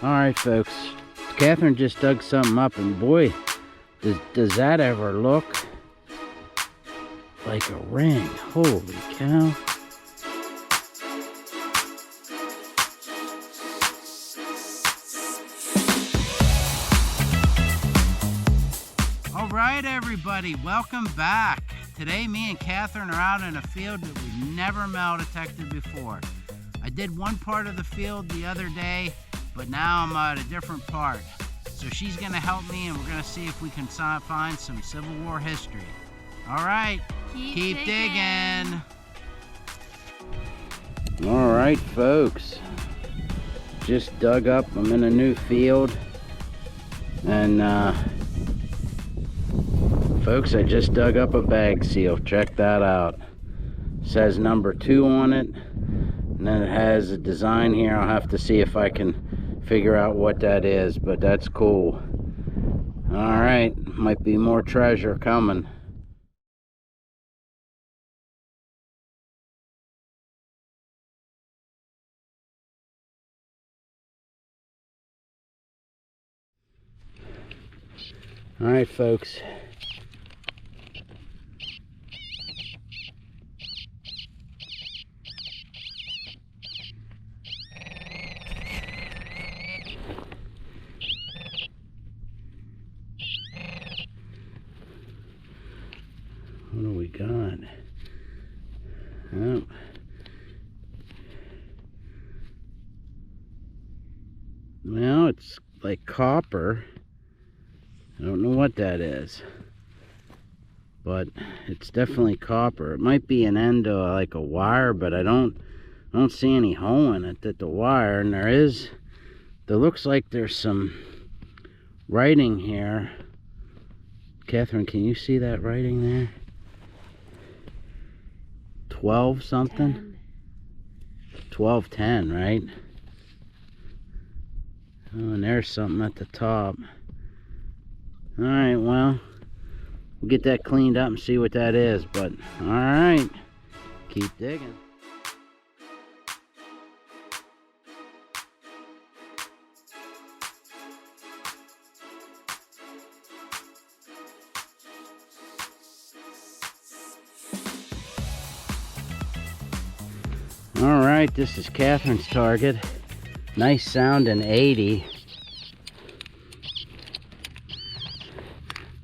Alright folks, Catherine just dug something up, and boy, does that ever look like a ring. Holy cow. Alright everybody, welcome back. Today me and Catherine are out in a field that we've never metal detected before. I did one part of the field the other day, but now I'm at a different part. So she's gonna help me, and we're gonna see if we can find some Civil War history. All right, keep digging. All right, folks, just dug up. I'm in a new field, and folks, I just dug up a bag seal. Check that out. It says number 2 on it, and then it has a design here. I'll have to see if I can figure out what that is, but that's cool. All right, might be more treasure coming. All right, folks. What do we got? Oh. Well, it's like copper. I don't know what that is, but it's definitely copper. It might be an end of like a wire, but I don't see any hole in it at the wire. And there looks like there's some writing here. Catherine, can you see that writing there? 12 something? 1210, right? Oh, and there's something at the top. Alright, well, we'll get that cleaned up and see what that is, but alright, keep digging. Alright, this is Catherine's target. Nice sounding 80.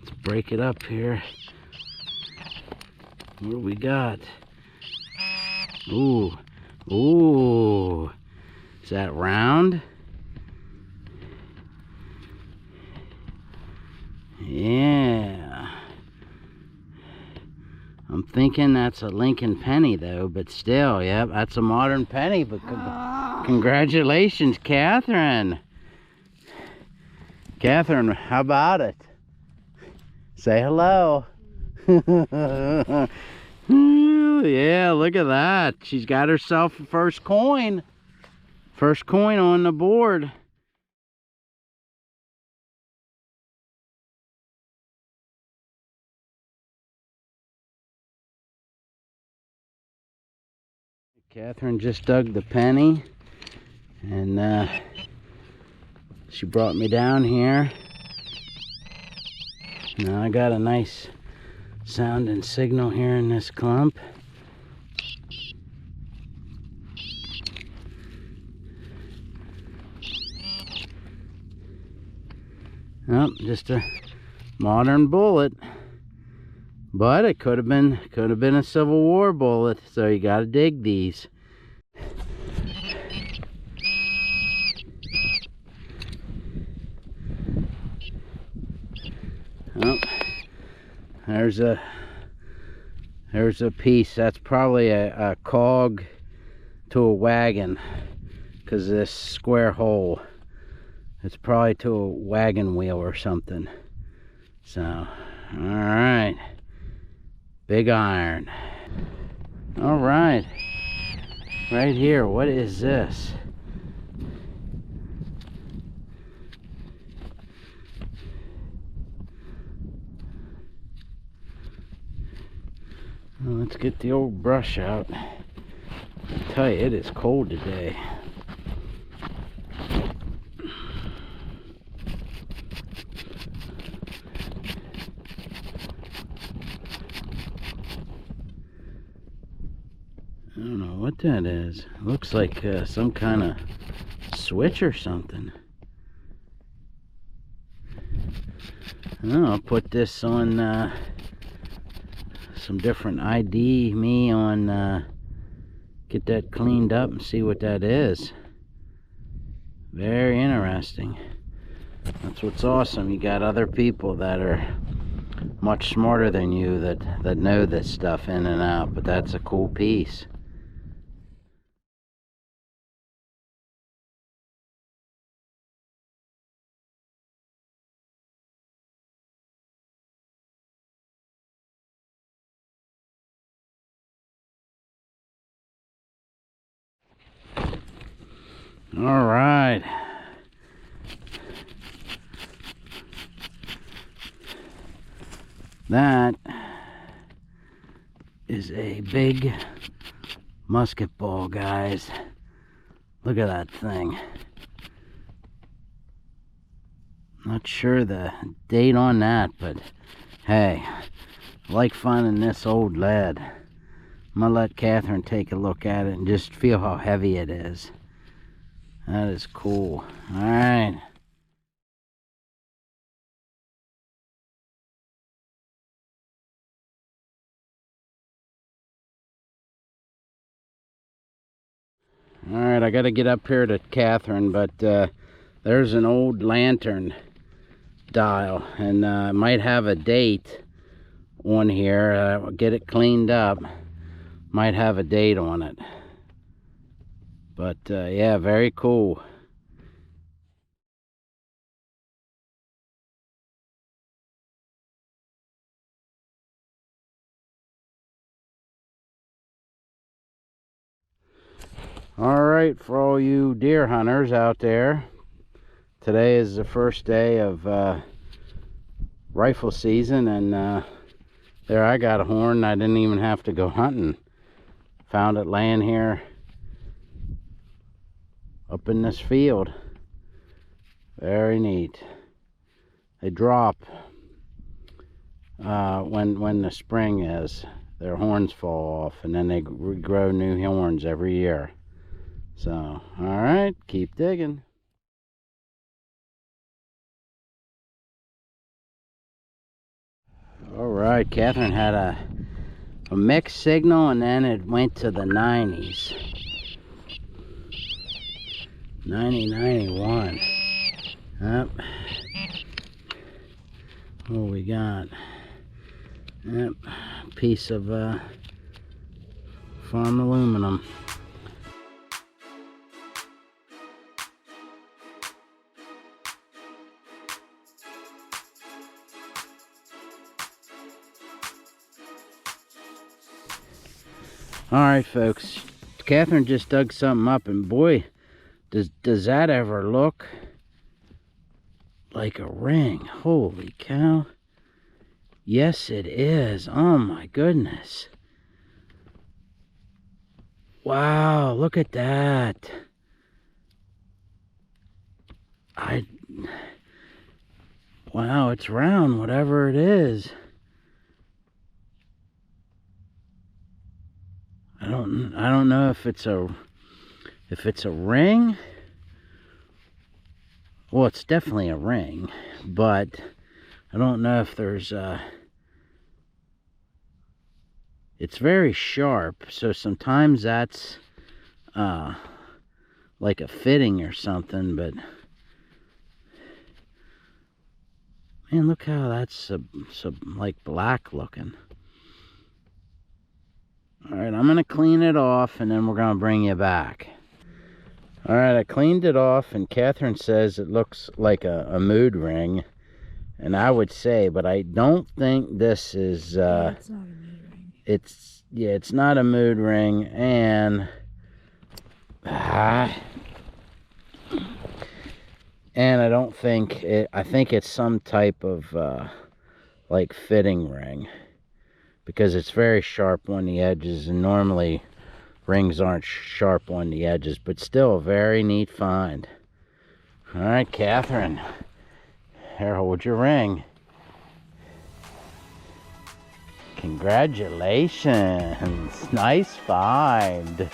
Let's break it up here. What do we got? Ooh. Ooh. Is that round? Yeah. I'm thinking that's a Lincoln penny though, but still, yep, that's a modern penny. But congratulations, Catherine. Catherine, how about it? Say hello. Yeah, look at that. She's got herself a first coin. First coin on the board. Catherine just dug the penny, and she brought me down here. Now I got a nice sounding signal here in this clump. Oh, just a modern bullet. But it could have been a Civil War bullet, so you got to dig these. Oh, there's a piece. That's probably a cog to a wagon, because this square hole. It's probably to a wagon wheel or something. So, all right. Big iron. All right. Right here, what is this? Well, let's get the old brush out. I tell you, it is cold today. I don't know what that is. Looks like some kind of switch or something. I'll put this on some different ID me on, get that cleaned up and see what that is. Very interesting. That's what's awesome. You got other people that are much smarter than you that know this stuff in and out, but that's a cool piece. All right. That is a big musket ball, guys. Look at that thing. Not sure the date on that, but hey, I like finding this old lead. I'm gonna let Catherine take a look at it and just feel how heavy it is. That is cool. All right. All right, I got to get up here to Catherine, but there's an old lantern dial, and I might have a date on here. I'll get it cleaned up. Might have a date on it. But yeah, very cool. All right, for all you deer hunters out there, today is the first day of rifle season, and there I got a horn. I didn't even have to go hunting. Found it laying here up in this field. Very neat. They drop when the spring is. Their horns fall off, and then they regrow new horns every year. So, all right, keep digging. All right, Catherine had a mixed signal, and then it went to the 90s. 91. Yep. What we got? Yep. Piece of farm aluminum. All right, folks. Catherine just dug something up, and boy, does that ever look like a ring. Holy cow. Yes, it is. Oh my goodness. Wow, look at that. Wow, it's round, whatever it is. I don't know if it's a ring. Well, it's definitely a ring, but I don't know if there's it's very sharp, so sometimes that's like a fitting or something, but man, look how that's so like black looking. All right, I'm gonna clean it off, and then we're gonna bring you back. All right, I cleaned it off, and Catherine says it looks like a mood ring, and I would say, but I don't think this is. Yeah, it's not a mood ring. It's not a mood ring, and I don't think it. I think it's some type of like fitting ring, because it's very sharp on the edges, and normally rings aren't sharp on the edges, but still a very neat find. All right, Catherine, here, hold your ring. Congratulations. Nice find.